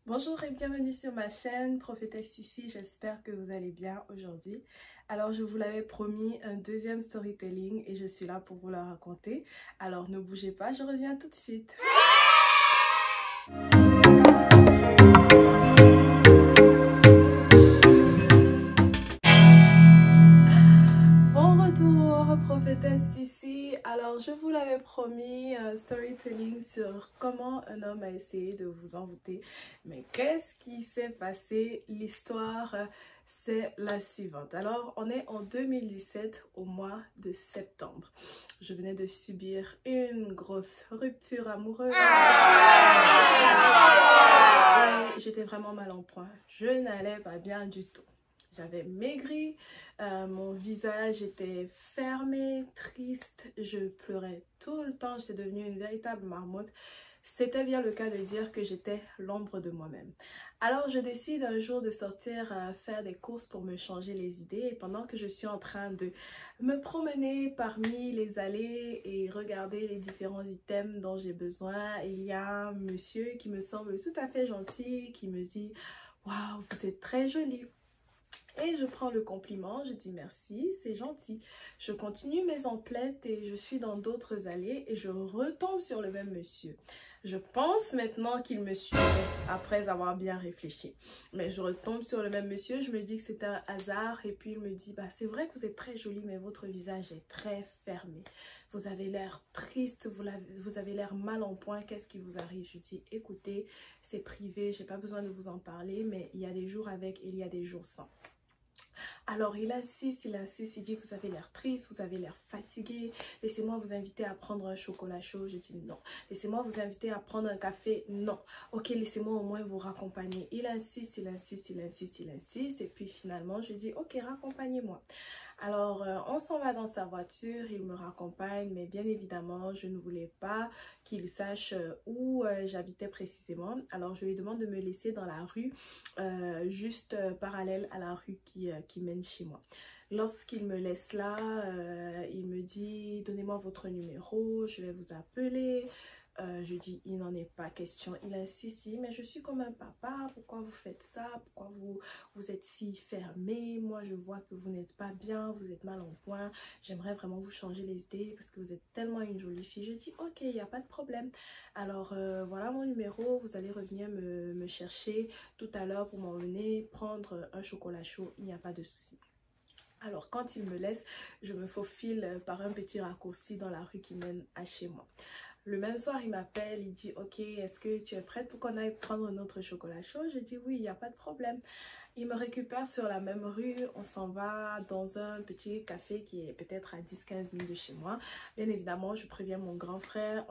Bonjour et bienvenue sur ma chaîne Prophétesse Sissi, j'espère que vous allez bien aujourd'hui. Alors je vous l'avais promis un deuxième storytelling et je suis là pour vous le raconter. Alors ne bougez pas, je reviens tout de suite. Bon retour Prophétesse Sissi. Alors je vous l'avais promis un storytelling sur comment un homme a essayé de vous envoûter. Mais qu'est-ce qui s'est passé? L'histoire c'est la suivante. Alors on est en 2017 au mois de septembre. Je venais de subir une grosse rupture amoureuse. Et j'étais vraiment mal en point. Je n'allais pas bien du tout. J'avais maigri, mon visage était fermé, triste, je pleurais tout le temps, j'étais devenue une véritable marmotte. C'était bien le cas de dire que j'étais l'ombre de moi-même. Alors je décide un jour de sortir faire des courses pour me changer les idées et pendant que je suis en train de me promener parmi les allées et regarder les différents items dont j'ai besoin, il y a un monsieur qui me semble tout à fait gentil qui me dit « Waouh, vous êtes très jolie ». Et je prends le compliment, je dis merci, c'est gentil. Je continue mes emplettes et je suis dans d'autres allées et je retombe sur le même monsieur. Je pense maintenant qu'il me suivait après avoir bien réfléchi. Mais je retombe sur le même monsieur, je me dis que c'est un hasard et puis il me dit bah, c'est vrai que vous êtes très jolie mais votre visage est très fermé. Vous avez l'air triste, vous avez l'air mal en point, qu'est-ce qui vous arrive? Je dis écoutez, c'est privé, j'ai pas besoin de vous en parler mais il y a des jours avec et il y a des jours sans. Alors il insiste, il dit vous avez l'air triste, vous avez l'air fatigué, laissez-moi vous inviter à prendre un chocolat chaud. Je dis non. Laissez-moi vous inviter à prendre un café. Non. Ok, laissez-moi au moins vous raccompagner. Il insiste, il insiste, il insiste, il insiste et puis finalement je dis ok, raccompagnez-moi. Alors, on s'en va dans sa voiture, il me raccompagne, mais bien évidemment, je ne voulais pas qu'il sache où j'habitais précisément. Alors, je lui demande de me laisser dans la rue, juste parallèle à la rue qui mène chez moi. Lorsqu'il me laisse là, il me dit « Donnez-moi votre numéro, je vais vous appeler ». Je dis, il n'en est pas question. Il insiste, il dit, mais je suis comme un papa, pourquoi vous faites ça? Pourquoi vous êtes si fermé? Moi, je vois que vous n'êtes pas bien, vous êtes mal en point. J'aimerais vraiment vous changer les idées parce que vous êtes tellement une jolie fille. Je dis, ok, il n'y a pas de problème. Alors, voilà mon numéro. Vous allez revenir me chercher tout à l'heure pour m'emmener prendre un chocolat chaud. Il n'y a pas de souci. Alors, quand il me laisse, je me faufile par un petit raccourci dans la rue qui mène à chez moi. Le même soir, il m'appelle, il dit « Ok, est-ce que tu es prête pour qu'on aille prendre notre chocolat chaud ?» Je dis « Oui, il n'y a pas de problème. » Il me récupère sur la même rue, on s'en va dans un petit café qui est peut-être à 10-15 minutes de chez moi. Bien évidemment, je préviens mon grand frère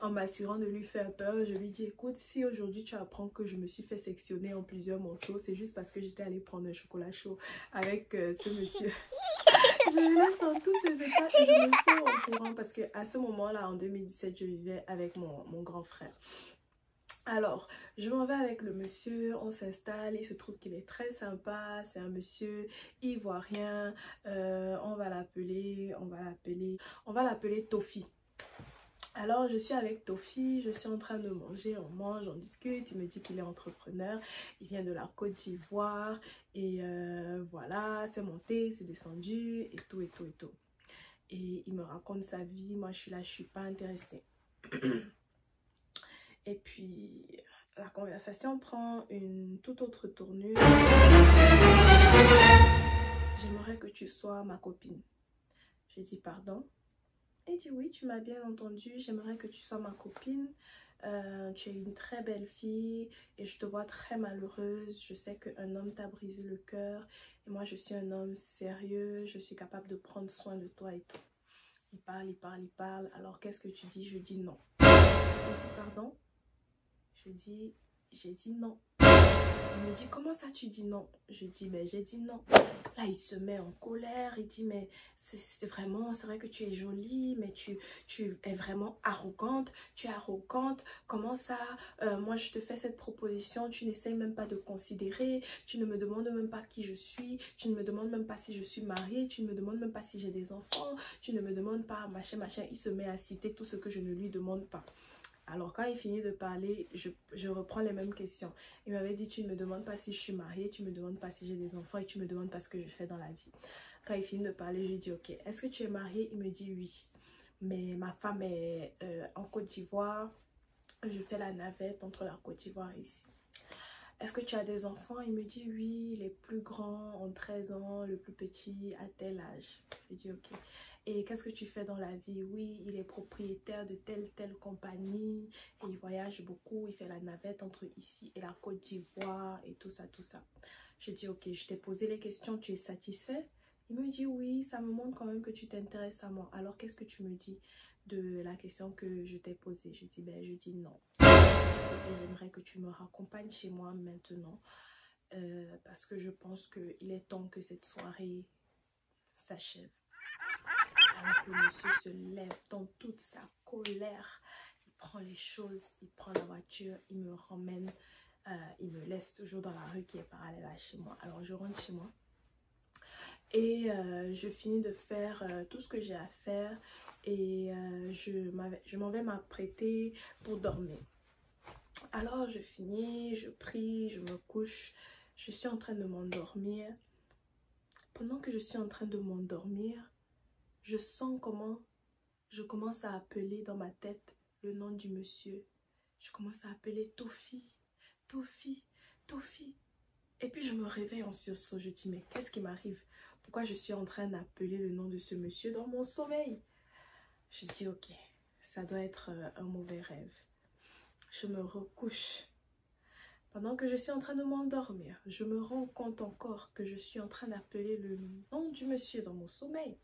en m'assurant de lui faire peur. Je lui dis, écoute, si aujourd'hui tu apprends que je me suis fait sectionner en plusieurs morceaux, c'est juste parce que j'étais allée prendre un chocolat chaud avec ce monsieur. Je le laisse dans tous ses états et je me sauve en courant parce que à ce moment-là, en 2017, je vivais avec mon grand frère. Alors, je m'en vais avec le monsieur, on s'installe, il se trouve qu'il est très sympa, c'est un monsieur ivoirien, on va l'appeler Tofi. Alors, je suis avec Tofi, je suis en train de manger, on mange, on discute, il me dit qu'il est entrepreneur, il vient de la Côte d'Ivoire et voilà, c'est monté, c'est descendu et tout et tout et tout. Et il me raconte sa vie, moi je suis là, je suis pas intéressée. Et puis, la conversation prend une toute autre tournure. J'aimerais que tu sois ma copine. J'ai dit pardon. Il dit oui, tu m'as bien entendu, j'aimerais que tu sois ma copine. Tu es une très belle fille et je te vois très malheureuse. Je sais qu'un homme t'a brisé le cœur et moi je suis un homme sérieux, je suis capable de prendre soin de toi et tout. Il parle, il parle, il parle. Alors qu'est-ce que tu dis? Je dis non. Il dit pardon. J'ai dit non. Il me dit, comment ça tu dis non? Je dis, mais j'ai dit non. Là, il se met en colère. Il dit, mais c'est vrai que tu es jolie, mais tu es vraiment arrogante. Tu es arrogante. Comment ça? Moi, je te fais cette proposition. Tu n'essayes même pas de considérer. Tu ne me demandes même pas qui je suis. Tu ne me demandes même pas si je suis mariée. Tu ne me demandes même pas si j'ai des enfants. Tu ne me demandes pas machin, machin. Il se met à citer tout ce que je ne lui demande pas. Alors quand il finit de parler, je reprends les mêmes questions. Il m'avait dit, tu ne me demandes pas si je suis mariée, tu ne me demandes pas si j'ai des enfants et tu me demandes pas ce que je fais dans la vie. Quand il finit de parler, je lui dis, ok, est-ce que tu es mariée? Il me dit oui. Mais ma femme est en Côte d'Ivoire. Je fais la navette entre la Côte d'Ivoire et ici. Est-ce que tu as des enfants? Il me dit oui, les plus grands ont 13 ans, le plus petit à tel âge. Je dis ok. Et qu'est-ce que tu fais dans la vie? Oui, il est propriétaire de telle compagnie et il voyage beaucoup. Il fait la navette entre ici et la Côte d'Ivoire et tout ça, tout ça. Je dis ok, je t'ai posé les questions, tu es satisfait? Il me dit oui, ça me montre quand même que tu t'intéresses à moi. Alors qu'est-ce que tu me dis de la question que je t'ai posée? Je dis ben, je dis non. J'aimerais que tu me raccompagnes chez moi maintenant parce que je pense qu'il est temps que cette soirée s'achève. Alors que le monsieur se lève dans toute sa colère. Il prend les choses, il prend la voiture, il me ramène, il me laisse toujours dans la rue qui est parallèle à chez moi. Alors je rentre chez moi et je finis de faire tout ce que j'ai à faire et je m'en vais m'apprêter pour dormir. Alors je finis, je prie, je me couche, je suis en train de m'endormir. Pendant que je suis en train de m'endormir, je sens comment je commence à appeler dans ma tête le nom du monsieur. Je commence à appeler Tofi, Tofi, Tofi. Et puis je me réveille en sursaut, je dis mais qu'est-ce qui m'arrive? Pourquoi je suis en train d'appeler le nom de ce monsieur dans mon sommeil? Je dis ok, ça doit être un mauvais rêve. Je me recouche. Pendant que je suis en train de m'endormir, je me rends compte encore que je suis en train d'appeler le nom du monsieur dans mon sommeil.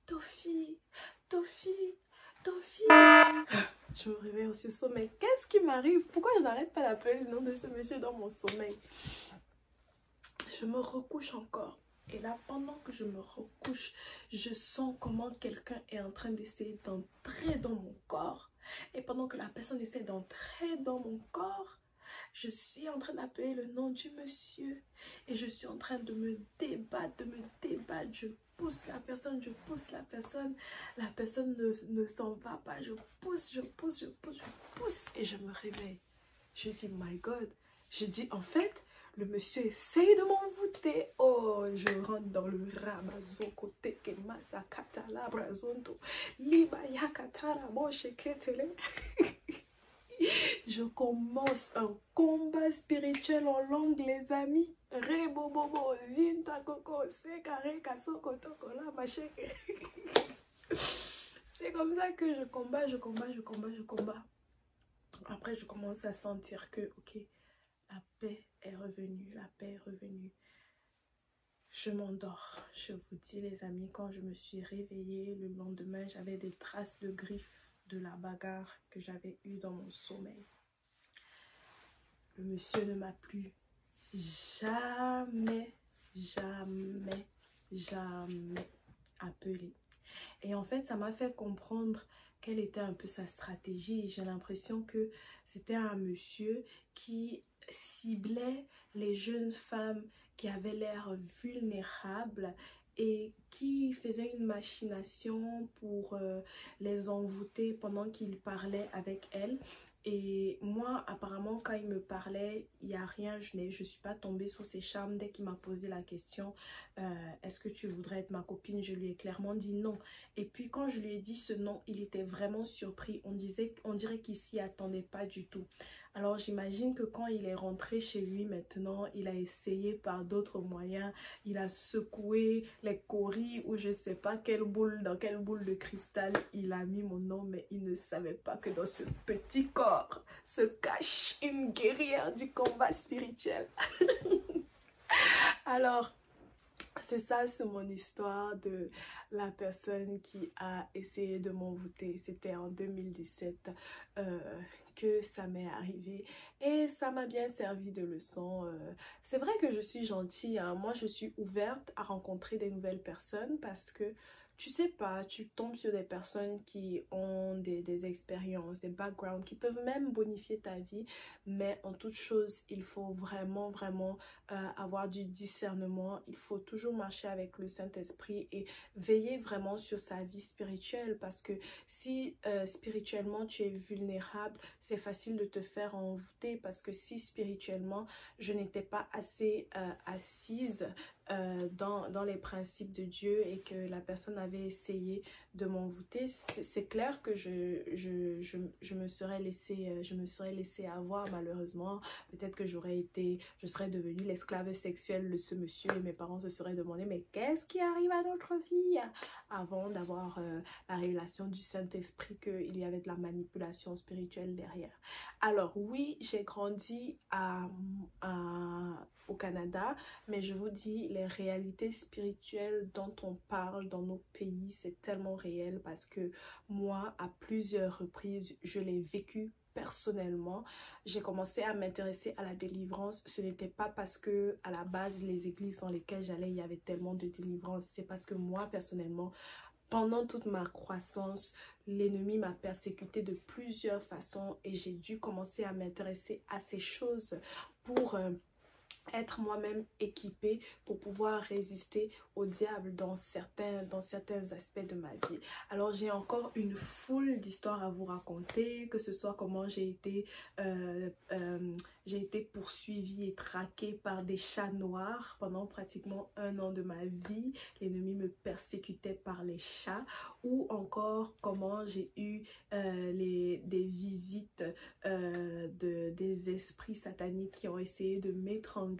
Tofi, Tofi, Tofi. Je me réveille en ce sommeil. Qu'est-ce qui m'arrive? Pourquoi je n'arrête pas d'appeler le nom de ce monsieur dans mon sommeil? Je me recouche encore. Et là, pendant que je me recouche, je sens comment quelqu'un est en train d'essayer d'entrer dans mon corps. Et pendant que la personne essaie d'entrer dans mon corps, je suis en train d'appeler le nom du monsieur et je suis en train de me débattre, Je pousse la personne, La personne ne s'en va pas. Je pousse et je me réveille. Je dis, my God. Je dis, en fait, le monsieur essaye de m'envoûter. Oh, je rentre dans le ramazo côté que masakata la brazonto. Liba yakatara mosheketele. Je commence un combat spirituel en langue, les amis. Rebobobo, zinta koko, sekare, kasoko, tokola, macheke. C'est comme ça que je combat. Après, je commence à sentir que, ok, la paix est revenue, Je m'endors. Je vous dis, les amis, quand je me suis réveillée le lendemain, j'avais des traces de griffes de la bagarre que j'avais eue dans mon sommeil. Le monsieur ne m'a plus jamais appelé. Et en fait, ça m'a fait comprendre quelle était un peu sa stratégie. J'ai l'impression que c'était un monsieur qui ciblait les jeunes femmes qui avaient l'air vulnérables et qui faisait une machination pour les envoûter pendant qu'il parlait avec elles. Et moi, apparemment, quand il me parlait, il n'y a rien, je ne suis pas tombée sous ses charmes. Dès qu'il m'a posé la question, est-ce que tu voudrais être ma copine? Je lui ai clairement dit non. Et puis quand je lui ai dit ce non, il était vraiment surpris. On dirait qu'il s'y attendait pas du tout. Alors j'imagine que quand il est rentré chez lui maintenant, il a essayé par d'autres moyens. Il a secoué les coris ou je sais pas dans quelle boule de cristal il a mis mon nom. Mais il ne savait pas que dans ce petit corps se cache une guerrière du combat spirituel. Alors, c'est ça, c'est mon histoire de la personne qui a essayé de m'envoûter. C'était en 2017 que ça m'est arrivé et ça m'a bien servi de leçon. C'est vrai que je suis gentille, hein. Moi je suis ouverte à rencontrer des nouvelles personnes parce que tu sais pas, tu tombes sur des personnes qui ont des expériences, des backgrounds, qui peuvent même bonifier ta vie, mais en toute chose, il faut vraiment avoir du discernement. Il faut toujours marcher avec le Saint-Esprit et veiller vraiment sur sa vie spirituelle, parce que si spirituellement tu es vulnérable, c'est facile de te faire envoûter, parce que si spirituellement je n'étais pas assez assise dans les principes de Dieu et que la personne avait essayé de m'envoûter, c'est clair que je me serais laissée avoir, malheureusement. Peut-être que je serais devenue l'esclave sexuelle de ce monsieur et mes parents se seraient demandé mais qu'est-ce qui arrive à notre fille, avant d'avoir la révélation du Saint-Esprit qu'il y avait de la manipulation spirituelle derrière. Alors oui, j'ai grandi au Canada, mais je vous dis, les réalités spirituelles dont on parle dans nos pays, c'est tellement réel, parce que moi, à plusieurs reprises, je l'ai vécu personnellement. J'ai commencé à m'intéresser à la délivrance. Ce n'était pas parce que à la base les églises dans lesquelles j'allais il y avait tellement de délivrance, c'est parce que moi personnellement, pendant toute ma croissance, l'ennemi m'a persécuté de plusieurs façons et j'ai dû commencer à m'intéresser à ces choses pour être moi-même équipée pour pouvoir résister au diable dans certains aspects de ma vie. Alors j'ai encore une foule d'histoires à vous raconter, que ce soit comment j'ai été poursuivie et traquée par des chats noirs pendant pratiquement 1 an de ma vie. L'ennemi me persécutait par les chats, ou encore comment j'ai eu des visites des esprits sataniques qui ont essayé de m'étrangler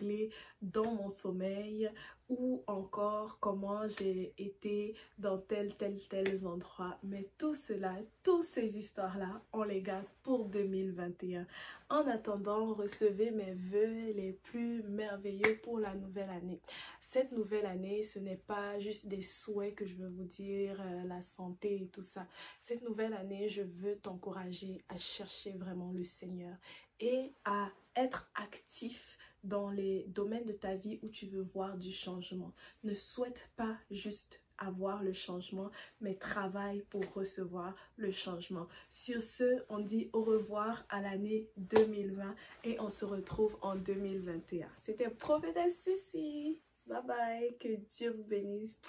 dans mon sommeil, ou encore comment j'ai été dans tels endroits. Mais tout cela, toutes ces histoires-là, on les garde pour 2021. En attendant, recevez mes vœux les plus merveilleux pour la nouvelle année. Cette nouvelle année, ce n'est pas juste des souhaits que je veux vous dire, la santé et tout ça. Cette nouvelle année, je veux t'encourager à chercher vraiment le Seigneur et à être actif dans les domaines de ta vie où tu veux voir du changement. Ne souhaite pas juste avoir le changement, mais travaille pour recevoir le changement. Sur ce, on dit au revoir à l'année 2020 et on se retrouve en 2021. C'était Prophétesse Sissi. Bye bye, que Dieu vous bénisse.